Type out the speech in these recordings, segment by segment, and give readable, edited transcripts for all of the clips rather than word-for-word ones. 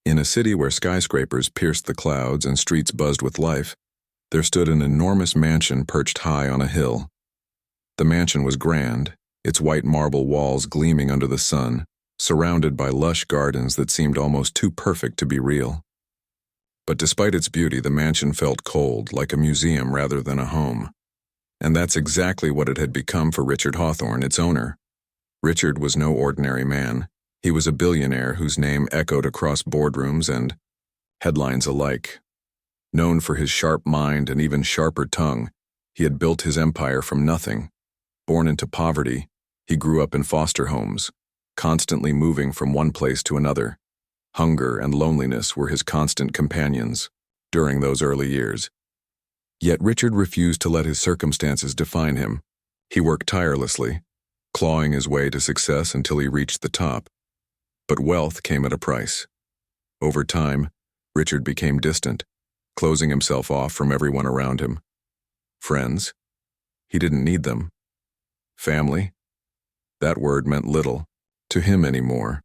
In a city where skyscrapers pierced the clouds and streets buzzed with life, there stood an enormous mansion perched high on a hill. The mansion was grand, its white marble walls gleaming under the sun, surrounded by lush gardens that seemed almost too perfect to be real. But despite its beauty, the mansion felt cold, like a museum rather than a home. And that's exactly what it had become for Richard Hawthorne, its owner. Richard was no ordinary man. He was a billionaire whose name echoed across boardrooms and headlines alike. Known for his sharp mind and even sharper tongue, he had built his empire from nothing. Born into poverty, he grew up in foster homes, constantly moving from one place to another. Hunger and loneliness were his constant companions during those early years. Yet Richard refused to let his circumstances define him. He worked tirelessly, clawing his way to success until he reached the top. But wealth came at a price. Over time, Richard became distant, closing himself off from everyone around him. Friends? He didn't need them. Family? That word meant little to him anymore.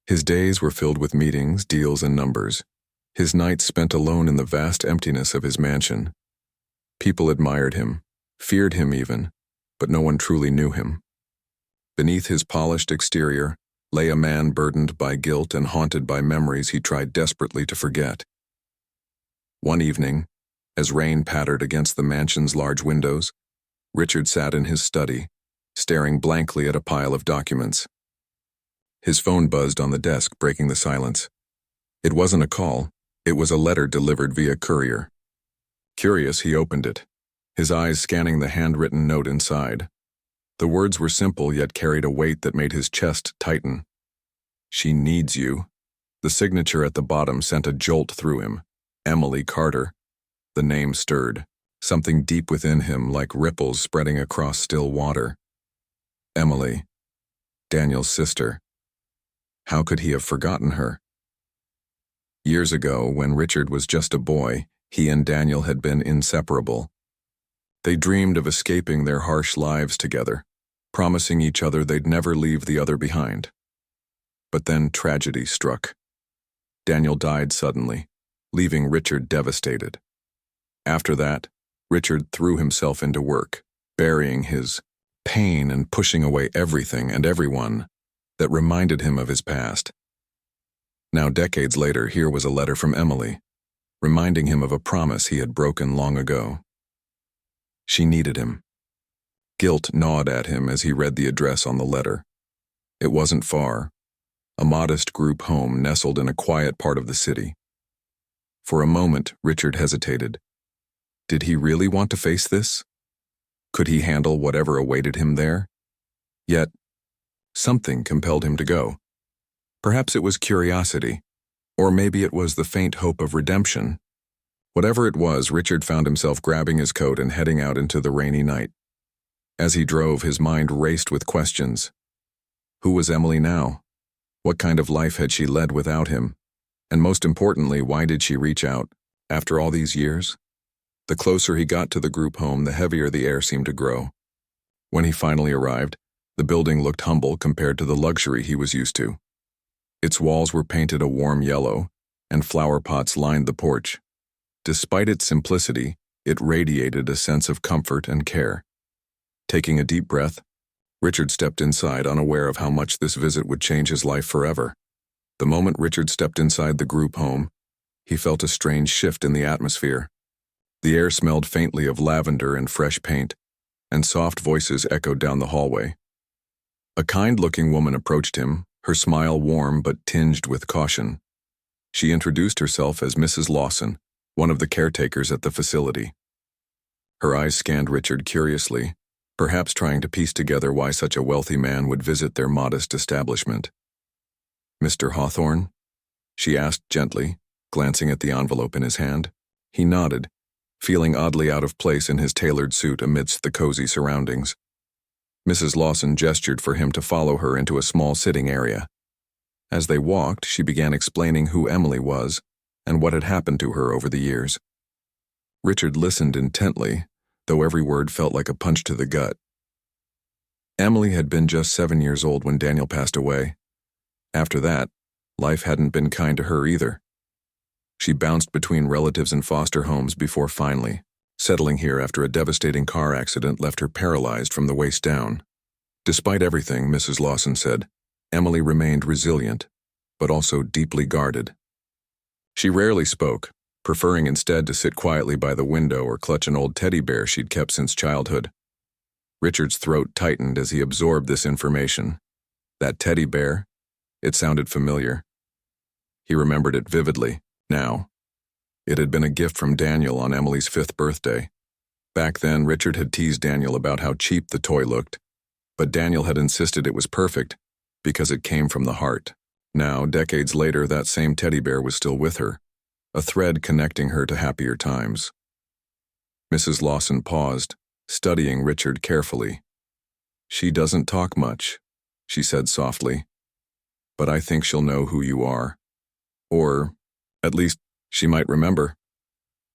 His days were filled with meetings, deals, and numbers. His nights spent alone in the vast emptiness of his mansion. People admired him, feared him even, but no one truly knew him. Beneath his polished exterior lay a man burdened by guilt and haunted by memories he tried desperately to forget. One evening, as rain pattered against the mansion's large windows, Richard sat in his study, staring blankly at a pile of documents. His phone buzzed on the desk, breaking the silence. It wasn't a call, it was a letter delivered via courier. Curious, he opened it, his eyes scanning the handwritten note inside. The words were simple yet carried a weight that made his chest tighten. "She needs you." The signature at the bottom sent a jolt through him. Emily Carter. The name stirred, something deep within him like ripples spreading across still water. Emily, Daniel's sister. How could he have forgotten her? Years ago, when Richard was just a boy, he and Daniel had been inseparable. They dreamed of escaping their harsh lives together, promising each other they'd never leave the other behind. But then tragedy struck. Daniel died suddenly, leaving Richard devastated. After that, Richard threw himself into work, burying his pain and pushing away everything and everyone that reminded him of his past. Now, decades later, here was a letter from Emily, reminding him of a promise he had broken long ago. She needed him. Guilt gnawed at him as he read the address on the letter. It wasn't far, a modest group home nestled in a quiet part of the city. For a moment, Richard hesitated. Did he really want to face this? Could he handle whatever awaited him there? Yet, something compelled him to go. Perhaps it was curiosity, or maybe it was the faint hope of redemption. Whatever it was, Richard found himself grabbing his coat and heading out into the rainy night. As he drove, his mind raced with questions. Who was Emily now? What kind of life had she led without him? And most importantly, why did she reach out, after all these years? The closer he got to the group home, the heavier the air seemed to grow. When he finally arrived, the building looked humble compared to the luxury he was used to. Its walls were painted a warm yellow, and flower pots lined the porch. Despite its simplicity, it radiated a sense of comfort and care. Taking a deep breath, Richard stepped inside, unaware of how much this visit would change his life forever. The moment Richard stepped inside the group home, he felt a strange shift in the atmosphere. The air smelled faintly of lavender and fresh paint, and soft voices echoed down the hallway. A kind-looking woman approached him, her smile warm but tinged with caution. She introduced herself as Mrs. Lawson, one of the caretakers at the facility. Her eyes scanned Richard curiously, perhaps trying to piece together why such a wealthy man would visit their modest establishment. "Mr. Hawthorne?" she asked gently, glancing at the envelope in his hand. He nodded, feeling oddly out of place in his tailored suit amidst the cozy surroundings. Mrs. Lawson gestured for him to follow her into a small sitting area. As they walked, she began explaining who Emily was and what had happened to her over the years. Richard listened intently, though every word felt like a punch to the gut. Emily had been just 7 years old when Daniel passed away. After that, Life hadn't been kind to her either. She bounced between relatives and foster homes before finally settling here after a devastating car accident left her paralyzed from the waist down. Despite everything, Mrs. Lawson said, Emily remained resilient, but also deeply guarded. She rarely spoke, preferring instead to sit quietly by the window or clutch an old teddy bear she'd kept since childhood. Richard's throat tightened as he absorbed this information. That teddy bear? It sounded familiar. He remembered it vividly, now. It had been a gift from Daniel on Emily's 5th birthday. Back then, Richard had teased Daniel about how cheap the toy looked, but Daniel had insisted it was perfect because it came from the heart. Now, decades later, that same teddy bear was still with her, a thread connecting her to happier times. Mrs. Lawson paused, studying Richard carefully. She doesn't talk much, she said softly, but I think she'll know who you are. Or, at least, she might remember.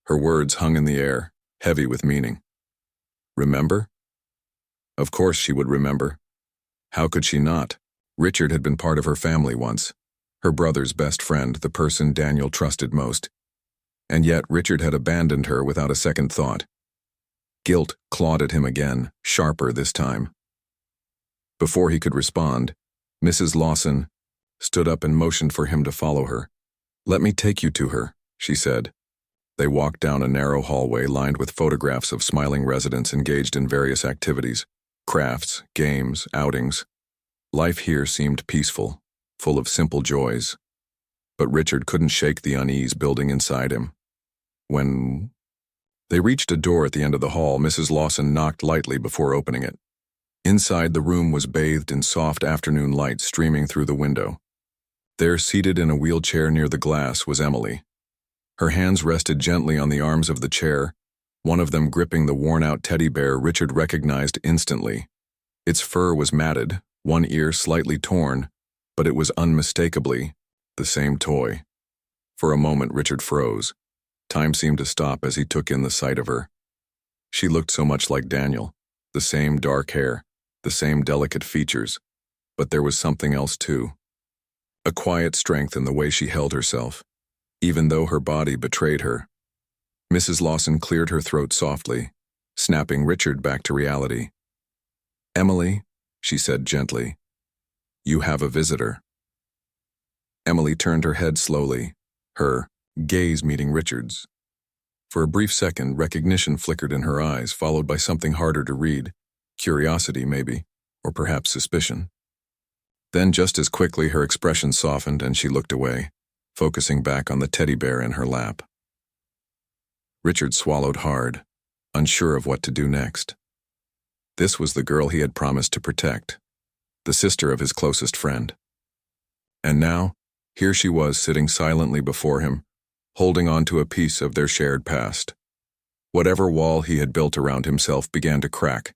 Her words hung in the air, heavy with meaning. Remember? Of course she would remember. How could she not? Richard had been part of her family once, her brother's best friend, the person Daniel trusted most. And yet Richard had abandoned her without a second thought. Guilt clawed at him again, sharper this time. Before he could respond, Mrs. Lawson stood up and motioned for him to follow her. Let me take you to her, she said. They walked down a narrow hallway lined with photographs of smiling residents engaged in various activities, crafts, games, outings. Life here seemed peaceful, full of simple joys. But Richard couldn't shake the unease building inside him. When they reached a door at the end of the hall, Mrs. Lawson knocked lightly before opening it. Inside, the room was bathed in soft afternoon light streaming through the window. There, seated in a wheelchair near the glass, was Emily. Her hands rested gently on the arms of the chair, one of them gripping the worn-out teddy bear Richard recognized instantly. Its fur was matted, one ear slightly torn, but it was unmistakably the same toy. For a moment, Richard froze. Time seemed to stop as he took in the sight of her. She looked so much like Daniel, the same dark hair, the same delicate features, but there was something else too. A quiet strength in the way she held herself, even though her body betrayed her. Mrs. Lawson cleared her throat softly, snapping Richard back to reality. Emily, she said gently, you have a visitor. Emily turned her head slowly, her gaze meeting Richard's. For a brief second, recognition flickered in her eyes, followed by something harder to read, curiosity maybe, or perhaps suspicion. Then just as quickly her expression softened and she looked away, focusing back on the teddy bear in her lap. Richard swallowed hard, unsure of what to do next. This was the girl he had promised to protect, the sister of his closest friend. And now, here she was sitting silently before him, holding on to a piece of their shared past. Whatever wall he had built around himself began to crack,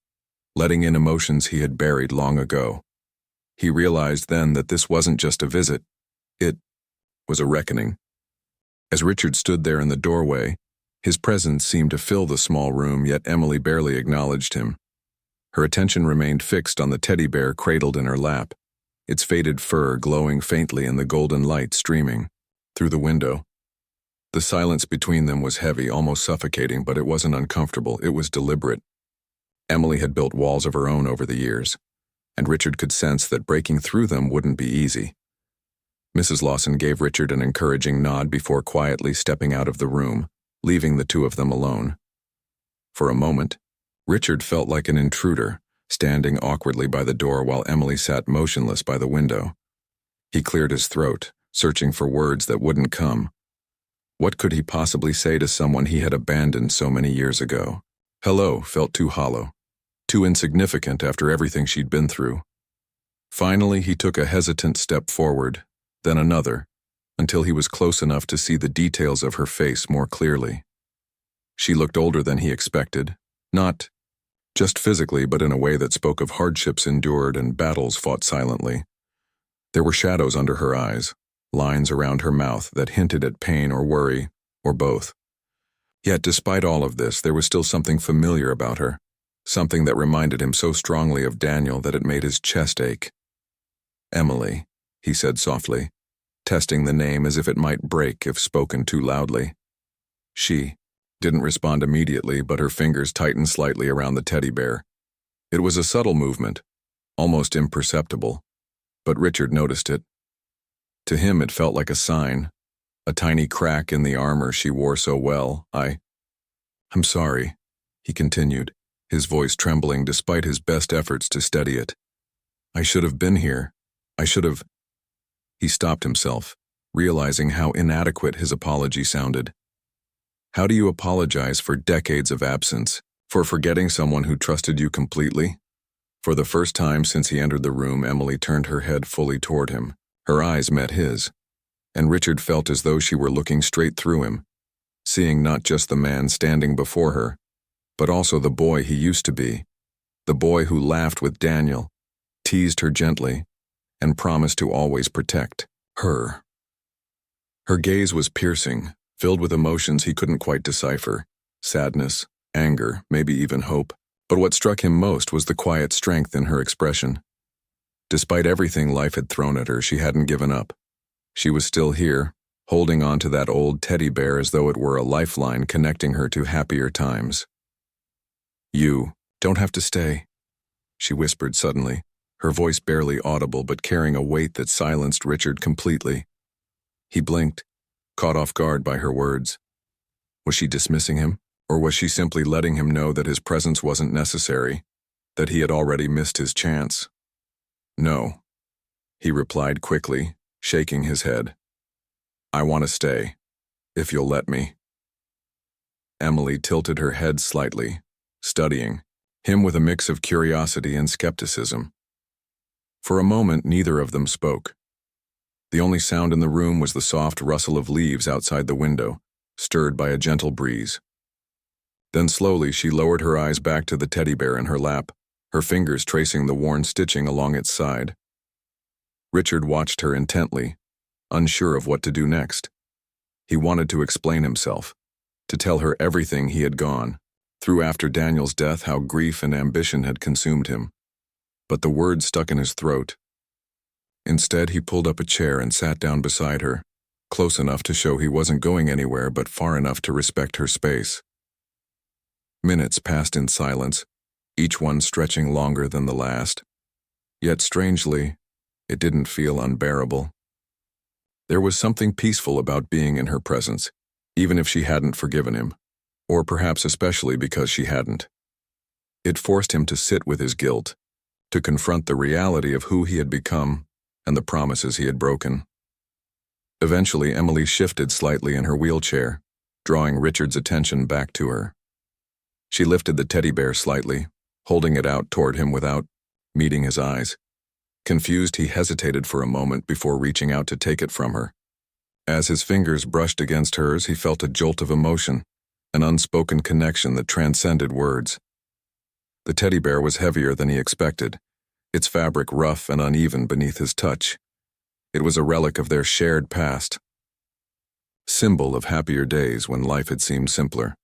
letting in emotions he had buried long ago. He realized then that this wasn't just a visit, it was a reckoning. As Richard stood there in the doorway, his presence seemed to fill the small room, yet Emily barely acknowledged him. Her attention remained fixed on the teddy bear cradled in her lap, its faded fur glowing faintly in the golden light streaming through the window. The silence between them was heavy, almost suffocating, but it wasn't uncomfortable, it was deliberate. Emily had built walls of her own over the years, and Richard could sense that breaking through them wouldn't be easy. Mrs. Lawson gave Richard an encouraging nod before quietly stepping out of the room, leaving the two of them alone. For a moment, Richard felt like an intruder, standing awkwardly by the door while Emily sat motionless by the window. He cleared his throat, searching for words that wouldn't come. What could he possibly say to someone he had abandoned so many years ago? Hello felt too hollow, too insignificant after everything she'd been through. Finally, he took a hesitant step forward, then another, until he was close enough to see the details of her face more clearly. She looked older than he expected, not just physically, but in a way that spoke of hardships endured and battles fought silently. There were shadows under her eyes, lines around her mouth that hinted at pain or worry, or both. Yet despite all of this, there was still something familiar about her, something that reminded him so strongly of Daniel that it made his chest ache. Emily, he said softly, testing the name as if it might break if spoken too loudly. She didn't respond immediately, but her fingers tightened slightly around the teddy bear. It was a subtle movement, almost imperceptible, but Richard noticed it. To him it felt like a sign, a tiny crack in the armor she wore so well. I'm sorry, he continued, his voice trembling despite his best efforts to steady it. I should have been here. I should have. He stopped himself, realizing how inadequate his apology sounded. How do you apologize for decades of absence, for forgetting someone who trusted you completely? For the first time since he entered the room, Emily turned her head fully toward him. Her eyes met his, and Richard felt as though she were looking straight through him, seeing not just the man standing before her, but also the boy he used to be, the boy who laughed with Daniel, teased her gently, and promised to always protect her. Her gaze was piercing, filled with emotions he couldn't quite decipher, sadness, anger, maybe even hope. But what struck him most was the quiet strength in her expression. Despite everything life had thrown at her, she hadn't given up. She was still here, holding on to that old teddy bear as though it were a lifeline connecting her to happier times. You don't have to stay, she whispered suddenly, her voice barely audible but carrying a weight that silenced Richard completely. He blinked, caught off guard by her words. Was she dismissing him, or was she simply letting him know that his presence wasn't necessary, that he had already missed his chance? No, he replied quickly, shaking his head. I want to stay, if you'll let me. Emily tilted her head slightly, studying him with a mix of curiosity and skepticism. For a moment, neither of them spoke. The only sound in the room was the soft rustle of leaves outside the window, stirred by a gentle breeze. Then slowly she lowered her eyes back to the teddy bear in her lap, her fingers tracing the worn stitching along its side. Richard watched her intently, unsure of what to do next. He wanted to explain himself, to tell her everything he had gone through after Daniel's death, how grief and ambition had consumed him. But the words stuck in his throat. Instead, he pulled up a chair and sat down beside her, close enough to show he wasn't going anywhere but far enough to respect her space. Minutes passed in silence, each one stretching longer than the last. Yet strangely, it didn't feel unbearable. There was something peaceful about being in her presence, even if she hadn't forgiven him, or perhaps especially because she hadn't. It forced him to sit with his guilt, to confront the reality of who he had become and the promises he had broken. Eventually, Emily shifted slightly in her wheelchair, drawing Richard's attention back to her. She lifted the teddy bear slightly, holding it out toward him without meeting his eyes. Confused, he hesitated for a moment before reaching out to take it from her. As his fingers brushed against hers, he felt a jolt of emotion, an unspoken connection that transcended words. The teddy bear was heavier than he expected, its fabric rough and uneven beneath his touch. It was a relic of their shared past, symbol of happier days when life had seemed simpler.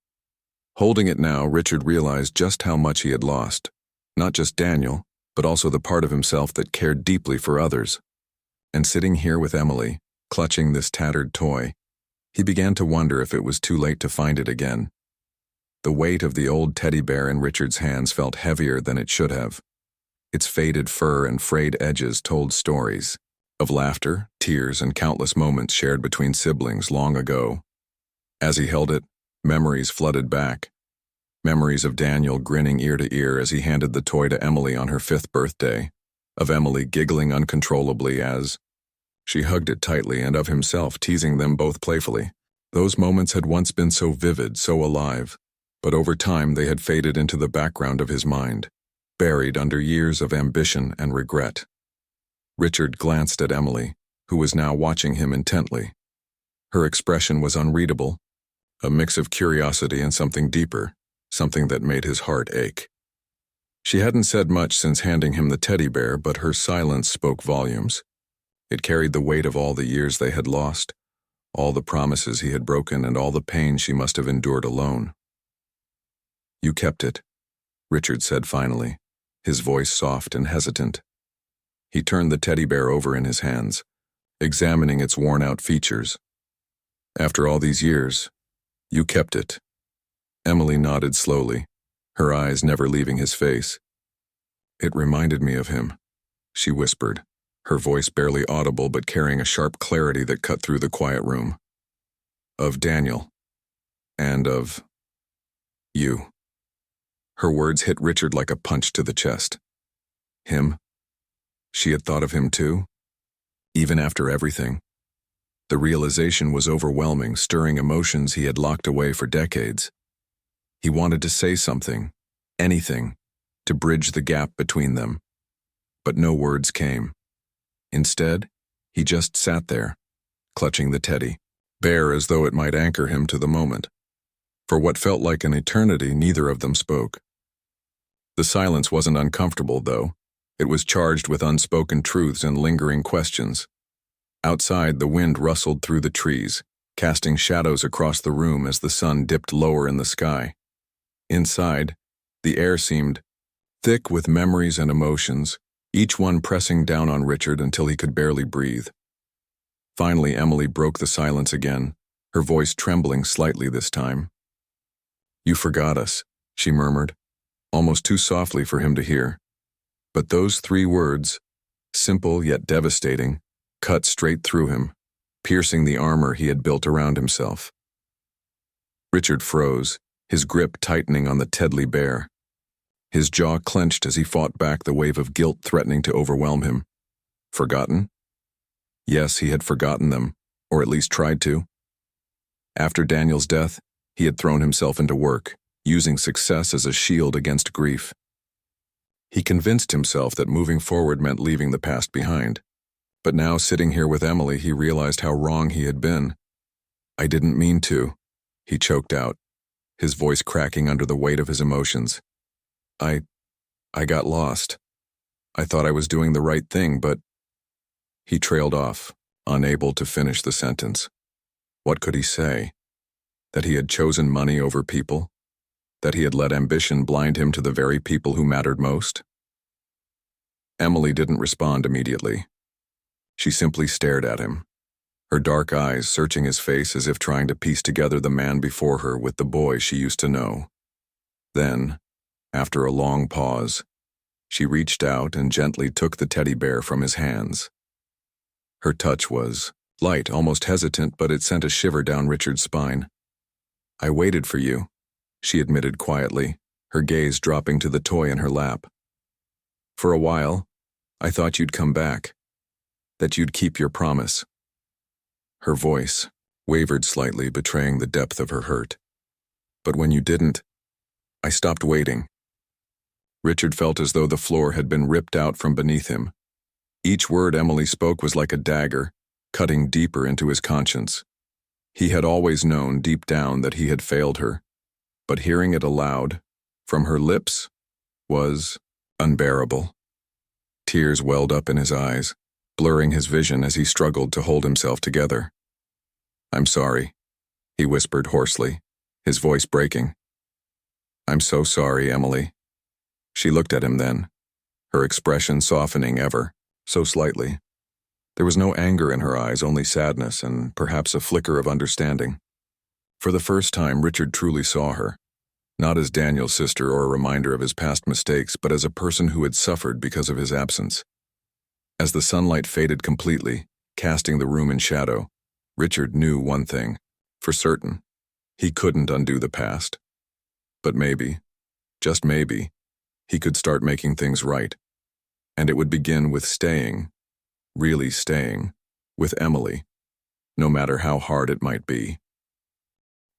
Holding it now, Richard realized just how much he had lost, not just Daniel, but also the part of himself that cared deeply for others. And sitting here with Emily, clutching this tattered toy, he began to wonder if it was too late to find it again. The weight of the old teddy bear in Richard's hands felt heavier than it should have. Its faded fur and frayed edges told stories of laughter, tears, and countless moments shared between siblings long ago. As he held it, memories flooded back. Memories of Daniel grinning ear to ear as he handed the toy to Emily on her 5th birthday, of Emily giggling uncontrollably as she hugged it tightly, and of himself teasing them both playfully. Those moments had once been so vivid, so alive, but over time they had faded into the background of his mind, buried under years of ambition and regret. Richard glanced at Emily, who was now watching him intently. Her expression was unreadable, a mix of curiosity and something deeper, something that made his heart ache. She hadn't said much since handing him the teddy bear, but her silence spoke volumes. It carried the weight of all the years they had lost, all the promises he had broken, and all the pain she must have endured alone. You kept it, Richard said finally, his voice soft and hesitant. He turned the teddy bear over in his hands, examining its worn-out features. "After all these years, you kept it." Emily nodded slowly, her eyes never leaving his face. "It reminded me of him," she whispered, her voice barely audible but carrying a sharp clarity that cut through the quiet room. "Of Daniel. And of you." Her words hit Richard like a punch to the chest. Him? She had thought of him too? Even after everything? The realization was overwhelming, stirring emotions he had locked away for decades. He wanted to say something, anything, to bridge the gap between them. But no words came. Instead, he just sat there, clutching the teddy, bare as though it might anchor him to the moment. For what felt like an eternity, neither of them spoke. The silence wasn't uncomfortable, though. It was charged with unspoken truths and lingering questions. Outside, the wind rustled through the trees, casting shadows across the room as the sun dipped lower in the sky. Inside, the air seemed thick with memories and emotions, each one pressing down on Richard until he could barely breathe. Finally, Emily broke the silence again, her voice trembling slightly this time. "You forgot us," she murmured, almost too softly for him to hear. But those 3 words, simple yet devastating, cut straight through him, piercing the armor he had built around himself. Richard froze, his grip tightening on the Tedley bear. His jaw clenched as he fought back the wave of guilt threatening to overwhelm him. Forgotten? Yes, he had forgotten them, or at least tried to. After Daniel's death, he had thrown himself into work, using success as a shield against grief. He convinced himself that moving forward meant leaving the past behind. But now, sitting here with Emily, he realized how wrong he had been. "I didn't mean to," he choked out, his voice cracking under the weight of his emotions. I got lost. I thought I was doing the right thing, but..." He trailed off, unable to finish the sentence. What could he say? That he had chosen money over people? That he had let ambition blind him to the very people who mattered most? Emily didn't respond immediately. She simply stared at him, her dark eyes searching his face as if trying to piece together the man before her with the boy she used to know. Then, after a long pause, she reached out and gently took the teddy bear from his hands. Her touch was light, almost hesitant, but it sent a shiver down Richard's spine. "I waited for you," she admitted quietly, her gaze dropping to the toy in her lap. "For a while, I thought you'd come back, that you'd keep your promise." Her voice wavered slightly, betraying the depth of her hurt. "But when you didn't, I stopped waiting." Richard felt as though the floor had been ripped out from beneath him. Each word Emily spoke was like a dagger, cutting deeper into his conscience. He had always known deep down that he had failed her, but hearing it aloud, from her lips, was unbearable. Tears welled up in his eyes, blurring his vision as he struggled to hold himself together. "I'm sorry," he whispered hoarsely, his voice breaking. "I'm so sorry, Emily." She looked at him then, her expression softening ever so slightly. There was no anger in her eyes, only sadness and perhaps a flicker of understanding. For the first time, Richard truly saw her, not as Daniel's sister or a reminder of his past mistakes, but as a person who had suffered because of his absence. As the sunlight faded completely, casting the room in shadow, Richard knew one thing, for certain. He couldn't undo the past. But maybe, just maybe, he could start making things right. And it would begin with staying, really staying, with Emily, no matter how hard it might be.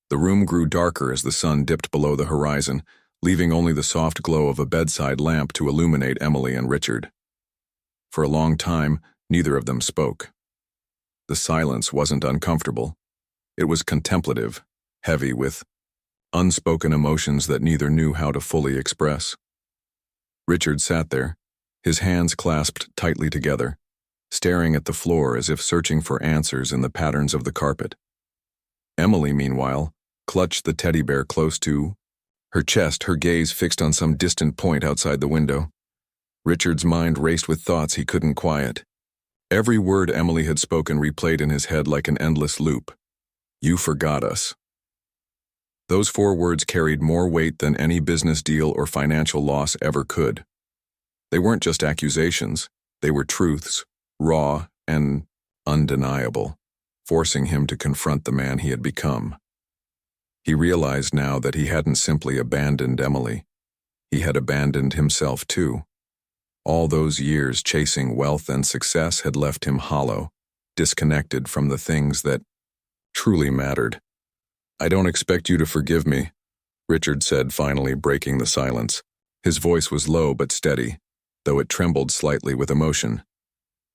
The room grew darker as the sun dipped below the horizon, leaving only the soft glow of a bedside lamp to illuminate Emily and Richard. For a long time, neither of them spoke. The silence wasn't uncomfortable. It was contemplative, heavy with unspoken emotions that neither knew how to fully express. Richard sat there, his hands clasped tightly together, staring at the floor as if searching for answers in the patterns of the carpet. Emily, meanwhile, clutched the teddy bear close to her chest, her gaze fixed on some distant point outside the window. Richard's mind raced with thoughts he couldn't quiet. Every word Emily had spoken replayed in his head like an endless loop. You forgot us. Those 4 words carried more weight than any business deal or financial loss ever could. They weren't just accusations, they were truths, raw and undeniable, forcing him to confront the man he had become. He realized now that he hadn't simply abandoned Emily. He had abandoned himself too. All those years chasing wealth and success had left him hollow, disconnected from the things that truly mattered. I don't expect you to forgive me, Richard said, finally breaking the silence. His voice was low but steady, though it trembled slightly with emotion.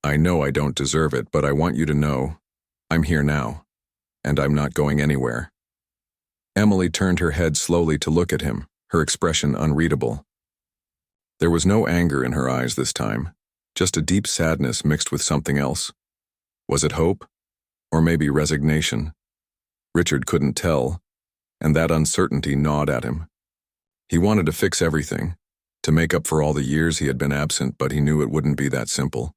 I know I don't deserve it, but I want you to know, I'm here now, and I'm not going anywhere. Emily turned her head slowly to look at him, her expression unreadable. There was no anger in her eyes this time, just a deep sadness mixed with something else. Was it hope? Or maybe resignation? Richard couldn't tell, and that uncertainty gnawed at him. He wanted to fix everything, to make up for all the years he had been absent, but he knew it wouldn't be that simple.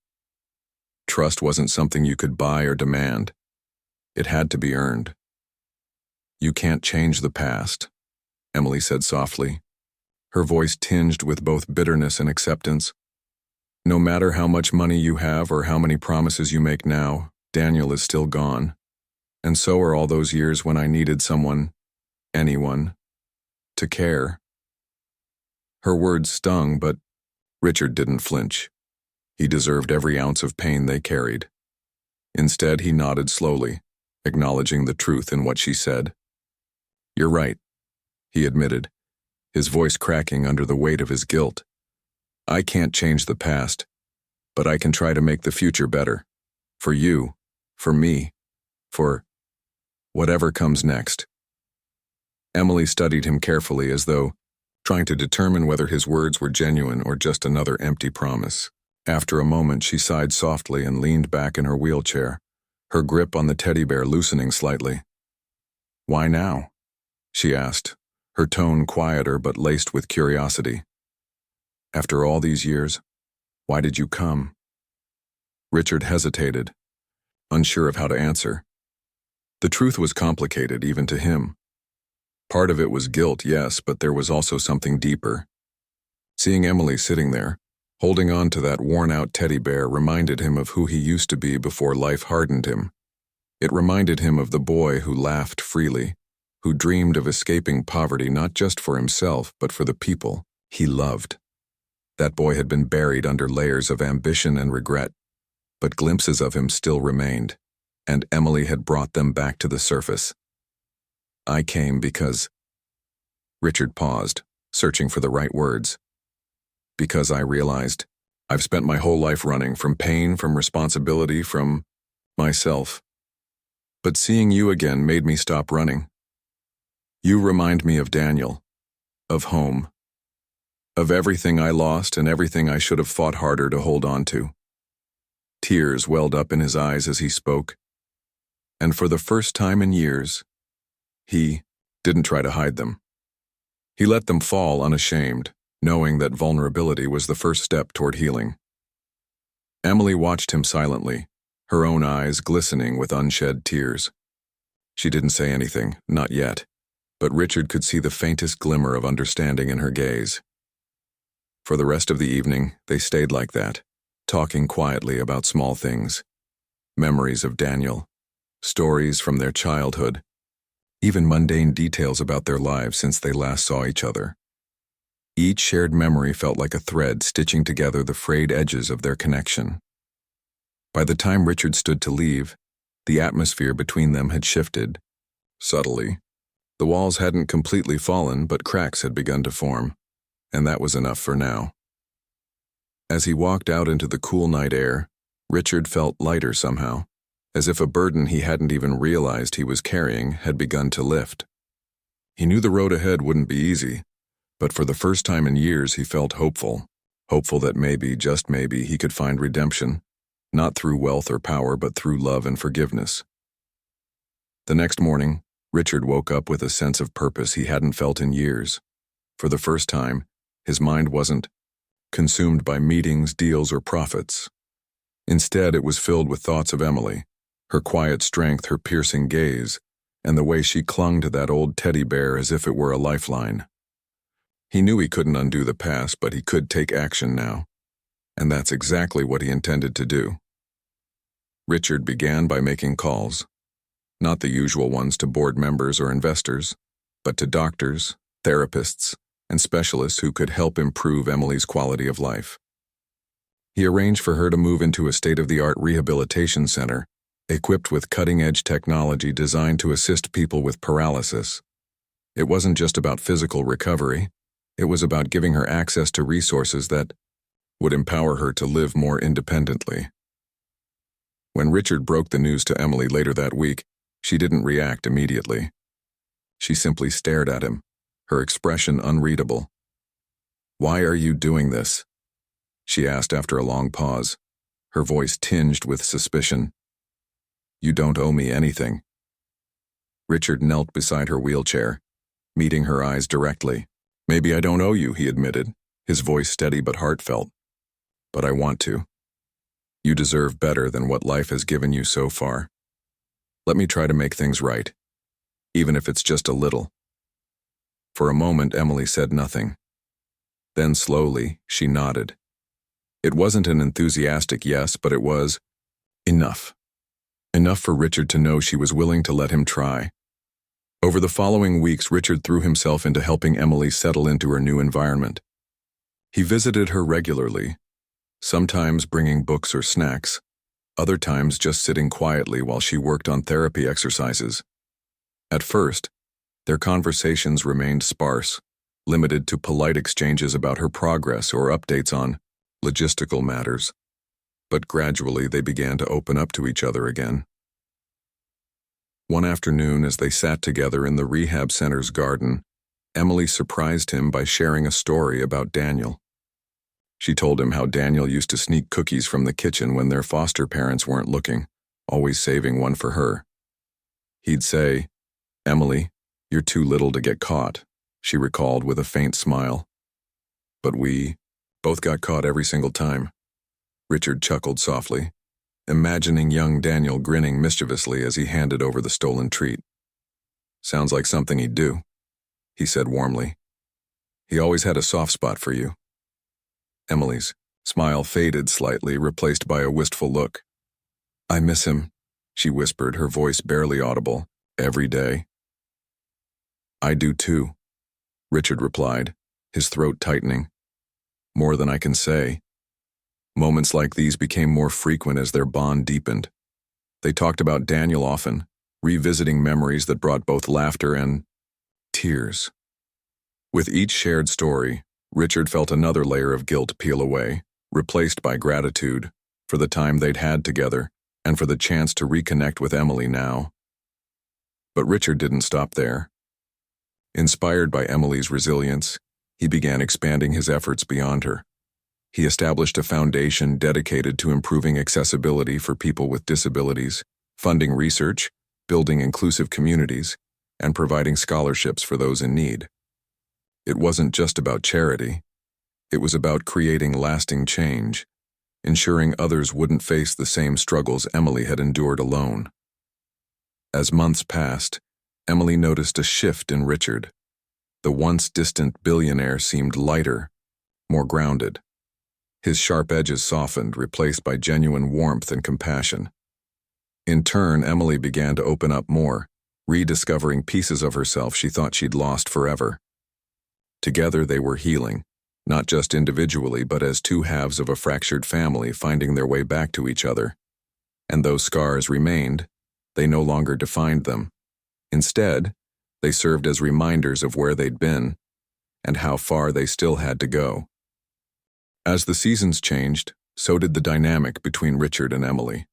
Trust wasn't something you could buy or demand. It had to be earned. You can't change the past, Emily said softly, her voice tinged with both bitterness and acceptance. No matter how much money you have or how many promises you make now, Daniel is still gone. And so are all those years when I needed someone, anyone, to care. Her words stung, but Richard didn't flinch. He deserved every ounce of pain they carried. Instead, he nodded slowly, acknowledging the truth in what she said. You're right, he admitted, his voice cracking under the weight of his guilt. I can't change the past, but I can try to make the future better. For you, for me, for whatever comes next. Emily studied him carefully as though trying to determine whether his words were genuine or just another empty promise. After a moment, she sighed softly and leaned back in her wheelchair, her grip on the teddy bear loosening slightly. Why now? She asked, her tone quieter but laced with curiosity. After all these years, why did you come? Richard hesitated, unsure of how to answer. The truth was complicated even to him. Part of it was guilt, yes, but there was also something deeper. Seeing Emily sitting there, holding on to that worn-out teddy bear, reminded him of who he used to be before life hardened him. It reminded him of the boy who laughed freely, who dreamed of escaping poverty not just for himself but for the people he loved. That boy had been buried under layers of ambition and regret, but glimpses of him still remained, and Emily had brought them back to the surface. I came because... Richard paused, searching for the right words. Because I realized I've spent my whole life running from pain, from responsibility, from myself. But seeing you again made me stop running. You remind me of Daniel, of home, of everything I lost and everything I should have fought harder to hold on to. Tears welled up in his eyes as he spoke, and for the first time in years, he didn't try to hide them. He let them fall unashamed, knowing that vulnerability was the first step toward healing. Emily watched him silently, her own eyes glistening with unshed tears. She didn't say anything, not yet, but Richard could see the faintest glimmer of understanding in her gaze. For the rest of the evening, they stayed like that, talking quietly about small things, memories of Daniel, stories from their childhood, even mundane details about their lives since they last saw each other. Each shared memory felt like a thread stitching together the frayed edges of their connection. By the time Richard stood to leave, the atmosphere between them had shifted, subtly. The walls hadn't completely fallen, but cracks had begun to form, and that was enough for now. As he walked out into the cool night air, Richard felt lighter somehow, as if a burden he hadn't even realized he was carrying had begun to lift. He knew the road ahead wouldn't be easy, but for the first time in years he felt hopeful that maybe, just maybe, he could find redemption, not through wealth or power, but through love and forgiveness. The next morning, Richard woke up with a sense of purpose he hadn't felt in years. For the first time, his mind wasn't consumed by meetings, deals, or profits. Instead, it was filled with thoughts of Emily, her quiet strength, her piercing gaze, and the way she clung to that old teddy bear as if it were a lifeline. He knew he couldn't undo the past, but he could take action now, and that's exactly what he intended to do. Richard began by making calls, not the usual ones to board members or investors, but to doctors, therapists, and specialists who could help improve Emily's quality of life. He arranged for her to move into a state-of-the-art rehabilitation center, equipped with cutting-edge technology designed to assist people with paralysis. It wasn't just about physical recovery, it was about giving her access to resources that would empower her to live more independently. When Richard broke the news to Emily later that week, she didn't react immediately. She simply stared at him, her expression unreadable. "Why are you doing this?" she asked after a long pause, her voice tinged with suspicion. "You don't owe me anything." Richard knelt beside her wheelchair, meeting her eyes directly. "Maybe I don't owe you," he admitted, his voice steady but heartfelt. "But I want to. You deserve better than what life has given you so far. Let me try to make things right, even if it's just a little." For a moment, Emily said nothing. Then slowly, she nodded. It wasn't an enthusiastic yes, but it was enough. Enough for Richard to know she was willing to let him try. Over the following weeks, Richard threw himself into helping Emily settle into her new environment. He visited her regularly, sometimes bringing books or snacks, other times just sitting quietly while she worked on therapy exercises. At first, their conversations remained sparse, limited to polite exchanges about her progress or updates on logistical matters. But gradually they began to open up to each other again. One afternoon, as they sat together in the rehab center's garden, Emily surprised him by sharing a story about Daniel. She told him how Daniel used to sneak cookies from the kitchen when their foster parents weren't looking, always saving one for her. He'd say, "Emily, you're too little to get caught," she recalled with a faint smile. "But we both got caught every single time." Richard chuckled softly, imagining young Daniel grinning mischievously as he handed over the stolen treat. "Sounds like something he'd do," he said warmly. "He always had a soft spot for you." Emily's smile faded slightly, replaced by a wistful look. "I miss him," she whispered, her voice barely audible, "every day." "I do too," Richard replied, his throat tightening. "More than I can say." Moments like these became more frequent as their bond deepened. They talked about Daniel often, revisiting memories that brought both laughter and tears. With each shared story, Richard felt another layer of guilt peel away, replaced by gratitude for the time they'd had together and for the chance to reconnect with Emily now. But Richard didn't stop there. Inspired by Emily's resilience, he began expanding his efforts beyond her. He established a foundation dedicated to improving accessibility for people with disabilities, funding research, building inclusive communities, and providing scholarships for those in need. It wasn't just about charity. It was about creating lasting change, ensuring others wouldn't face the same struggles Emily had endured alone. As months passed, Emily noticed a shift in Richard. The once distant billionaire seemed lighter, more grounded. His sharp edges softened, replaced by genuine warmth and compassion. In turn, Emily began to open up more, rediscovering pieces of herself she thought she'd lost forever. Together they were healing, not just individually but as two halves of a fractured family finding their way back to each other. And though scars remained, they no longer defined them. Instead, they served as reminders of where they'd been and how far they still had to go. As the seasons changed, so did the dynamic between Richard and Emily.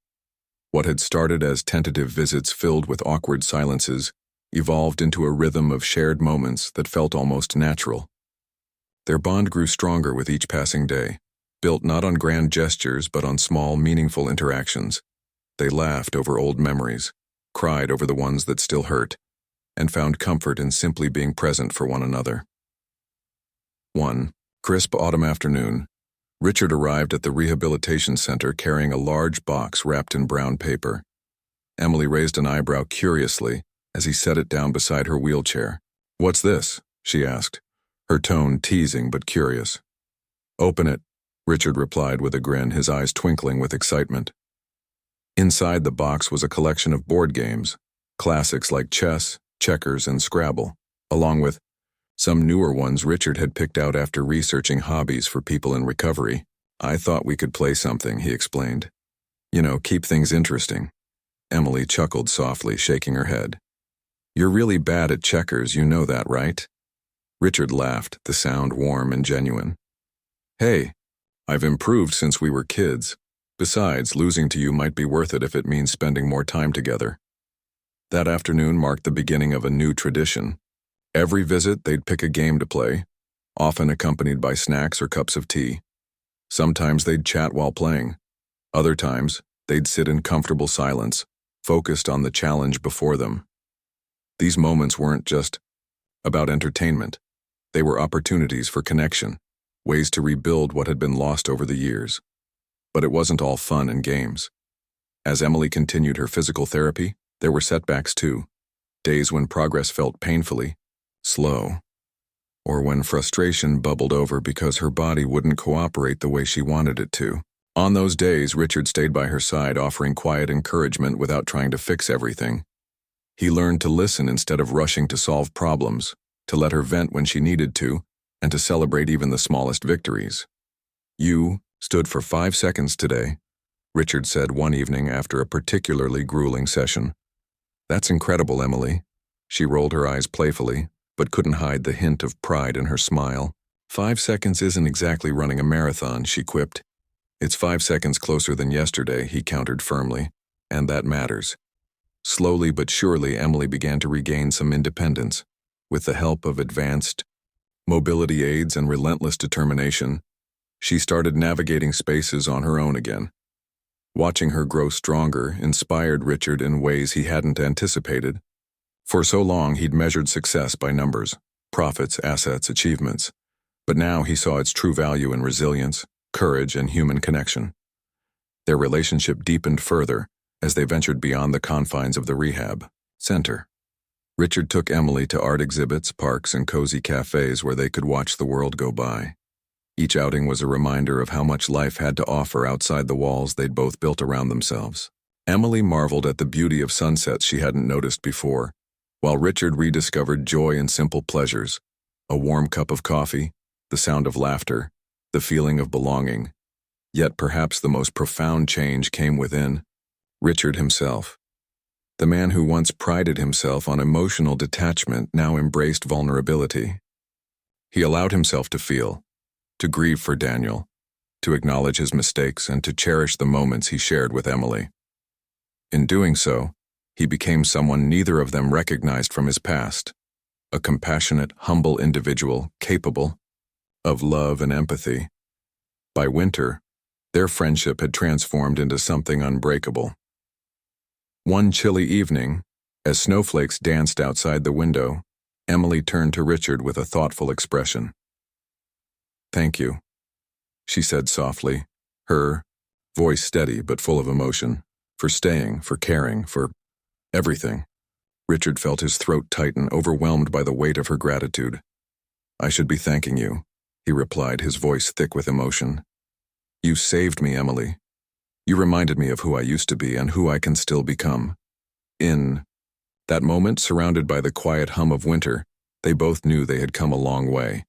What had started as tentative visits filled with awkward silences evolved into a rhythm of shared moments that felt almost natural. Their bond grew stronger with each passing day, built not on grand gestures but on small, meaningful interactions. They laughed over old memories, cried over the ones that still hurt, and found comfort in simply being present for one another. One crisp autumn afternoon, Richard arrived at the rehabilitation center carrying a large box wrapped in brown paper. Emily raised an eyebrow curiously as he set it down beside her wheelchair. "What's this?" she asked, her tone teasing but curious. "Open it," Richard replied with a grin, his eyes twinkling with excitement. Inside the box was a collection of board games, classics like chess, checkers, and Scrabble, along with some newer ones Richard had picked out after researching hobbies for people in recovery. "I thought we could play something," he explained. "You know, keep things interesting." Emily chuckled softly, shaking her head. "You're really bad at checkers, you know that, right?" Richard laughed, the sound warm and genuine. "Hey, I've improved since we were kids. Besides, losing to you might be worth it if it means spending more time together." That afternoon marked the beginning of a new tradition. Every visit, they'd pick a game to play, often accompanied by snacks or cups of tea. Sometimes they'd chat while playing. Other times, they'd sit in comfortable silence, focused on the challenge before them. These moments weren't just about entertainment. They were opportunities for connection, ways to rebuild what had been lost over the years. But it wasn't all fun and games. As Emily continued her physical therapy, there were setbacks too. Days when progress felt painfully slow, or when frustration bubbled over because her body wouldn't cooperate the way she wanted it to. On those days, Richard stayed by her side, offering quiet encouragement without trying to fix everything. He learned to listen instead of rushing to solve problems, to let her vent when she needed to, and to celebrate even the smallest victories. "You stood for 5 seconds today," Richard said one evening after a particularly grueling session. "That's incredible, Emily." She rolled her eyes playfully, but couldn't hide the hint of pride in her smile. "5 seconds isn't exactly running a marathon," she quipped. "It's 5 seconds closer than yesterday," he countered firmly, "and that matters." Slowly but surely, Emily began to regain some independence. With the help of advanced mobility aids and relentless determination, she started navigating spaces on her own again. Watching her grow stronger inspired Richard in ways he hadn't anticipated. For so long, he'd measured success by numbers, profits, assets, achievements. But now he saw its true value in resilience, courage, and human connection. Their relationship deepened further as they ventured beyond the confines of the rehab center. Richard took Emily to art exhibits, parks, and cozy cafes where they could watch the world go by. Each outing was a reminder of how much life had to offer outside the walls they'd both built around themselves. Emily marveled at the beauty of sunsets she hadn't noticed before, while Richard rediscovered joy in simple pleasures: a warm cup of coffee, the sound of laughter, the feeling of belonging. Yet perhaps the most profound change came within Richard himself. The man who once prided himself on emotional detachment now embraced vulnerability. He allowed himself to feel, to grieve for Daniel, to acknowledge his mistakes, and to cherish the moments he shared with Emily. In doing so, he became someone neither of them recognized from his past: a compassionate, humble individual capable of love and empathy. By winter, their friendship had transformed into something unbreakable. One chilly evening, as snowflakes danced outside the window, Emily turned to Richard with a thoughtful expression. "Thank you," she said softly, her voice steady but full of emotion, "for staying, for caring, for everything." Richard felt his throat tighten, overwhelmed by the weight of her gratitude. "I should be thanking you," he replied, his voice thick with emotion. "You saved me, Emily. You reminded me of who I used to be and who I can still become." In that moment, surrounded by the quiet hum of winter, they both knew they had come a long way.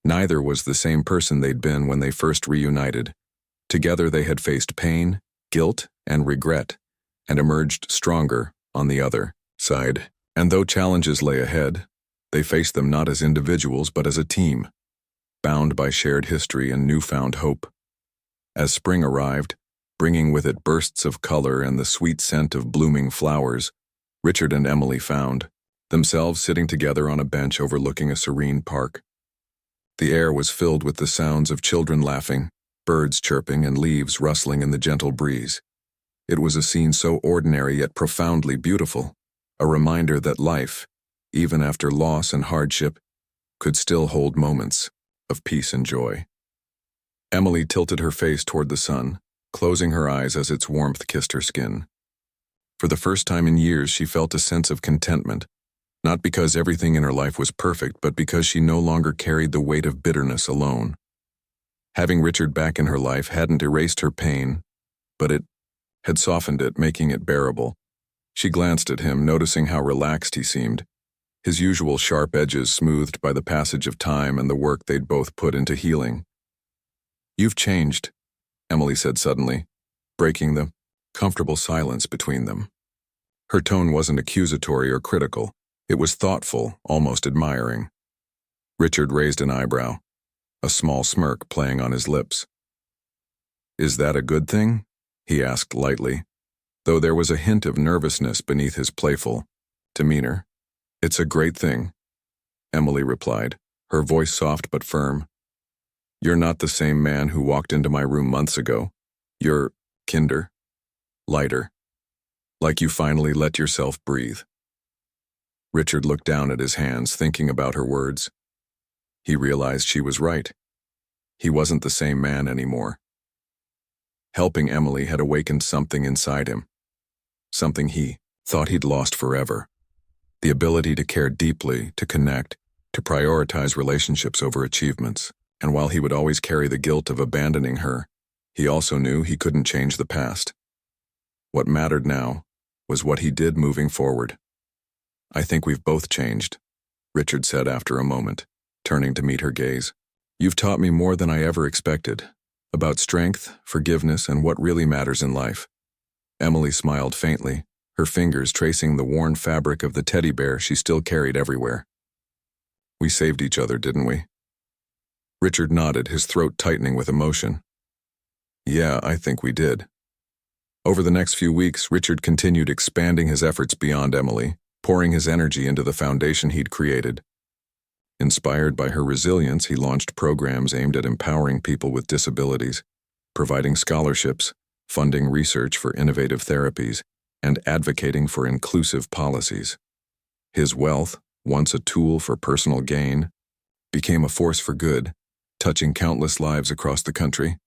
Neither was the same person they'd been when they first reunited. Together they had faced pain, guilt, and regret, and emerged stronger on the other side. And though challenges lay ahead, they faced them not as individuals but as a team, bound by shared history and newfound hope. As spring arrived, bringing with it bursts of color and the sweet scent of blooming flowers, Richard and Emily found themselves sitting together on a bench overlooking a serene park. The air was filled with the sounds of children laughing, birds chirping, and leaves rustling in the gentle breeze. It was a scene so ordinary yet profoundly beautiful, a reminder that life, even after loss and hardship, could still hold moments of peace and joy. Emily tilted her face toward the sun, closing her eyes as its warmth kissed her skin. For the first time in years, she felt a sense of contentment, not because everything in her life was perfect, but because she no longer carried the weight of bitterness alone. Having Richard back in her life hadn't erased her pain, but it had softened it, making it bearable. She glanced at him, noticing how relaxed he seemed, his usual sharp edges smoothed by the passage of time and the work they'd both put into healing. "You've changed," Emily said suddenly, breaking the comfortable silence between them. Her tone wasn't accusatory or critical. It was thoughtful, almost admiring. Richard raised an eyebrow, a small smirk playing on his lips. "Is that a good thing?" he asked lightly, though there was a hint of nervousness beneath his playful demeanor. "It's a great thing," Emily replied, her voice soft but firm. "You're not the same man who walked into my room months ago. You're kinder, lighter, like you finally let yourself breathe." Richard looked down at his hands, thinking about her words. He realized she was right. He wasn't the same man anymore. Helping Emily had awakened something inside him, something he thought he'd lost forever. The ability to care deeply, to connect, to prioritize relationships over achievements. And while he would always carry the guilt of abandoning her, he also knew he couldn't change the past. What mattered now was what he did moving forward. "I think we've both changed," Richard said after a moment, turning to meet her gaze. "You've taught me more than I ever expected, about strength, forgiveness, and what really matters in life." Emily smiled faintly, her fingers tracing the worn fabric of the teddy bear she still carried everywhere. "We saved each other, didn't we?" Richard nodded, his throat tightening with emotion. "Yeah, I think we did." Over the next few weeks, Richard continued expanding his efforts beyond Emily, pouring his energy into the foundation he'd created. Inspired by her resilience, he launched programs aimed at empowering people with disabilities, providing scholarships, funding research for innovative therapies, and advocating for inclusive policies. His wealth, once a tool for personal gain, became a force for good, touching countless lives across the country.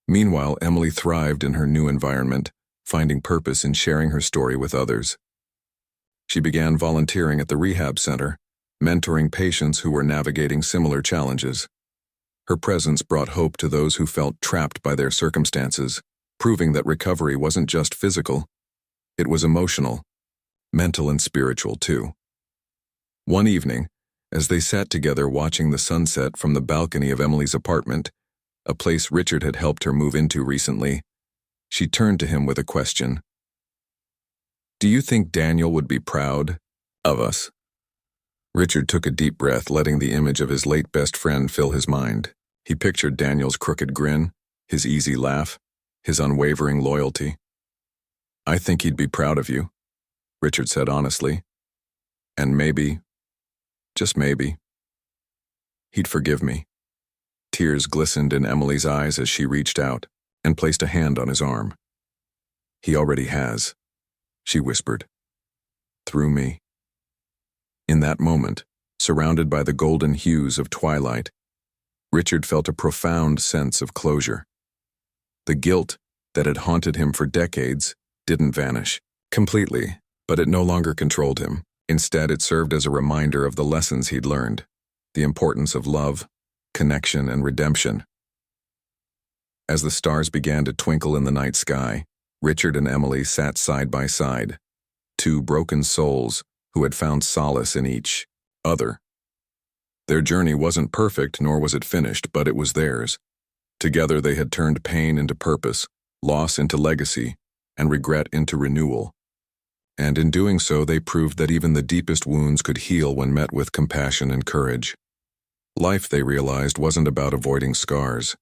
Meanwhile, Emily thrived in her new environment, finding purpose in sharing her story with others. She began volunteering at the rehab center, mentoring patients who were navigating similar challenges. Her presence brought hope to those who felt trapped by their circumstances, proving that recovery wasn't just physical, it was emotional, mental and spiritual too. One evening, as they sat together watching the sunset from the balcony of Emily's apartment, a place Richard had helped her move into recently, she turned to him with a question. "Do you think Daniel would be proud of us?" Richard took a deep breath, letting the image of his late best friend fill his mind. He pictured Daniel's crooked grin, his easy laugh, his unwavering loyalty. "I think he'd be proud of you," Richard said honestly. "And maybe, just maybe, he'd forgive me." Tears glistened in Emily's eyes as she reached out and placed a hand on his arm. "He already has," she whispered. "Through me." In that moment, surrounded by the golden hues of twilight, Richard felt a profound sense of closure. The guilt that had haunted him for decades didn't vanish completely, but it no longer controlled him. Instead, it served as a reminder of the lessons he'd learned, the importance of love, connection, and redemption. As the stars began to twinkle in the night sky, Richard and Emily sat side by side, two broken souls who had found solace in each other. Their journey wasn't perfect, nor was it finished, but it was theirs. Together they had turned pain into purpose, loss into legacy, and regret into renewal. And in doing so, they proved that even the deepest wounds could heal when met with compassion and courage. Life, they realized, wasn't about avoiding scars.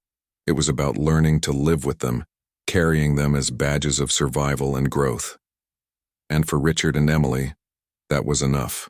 It was about learning to live with them, carrying them as badges of survival and growth. And for Richard and Emily, that was enough.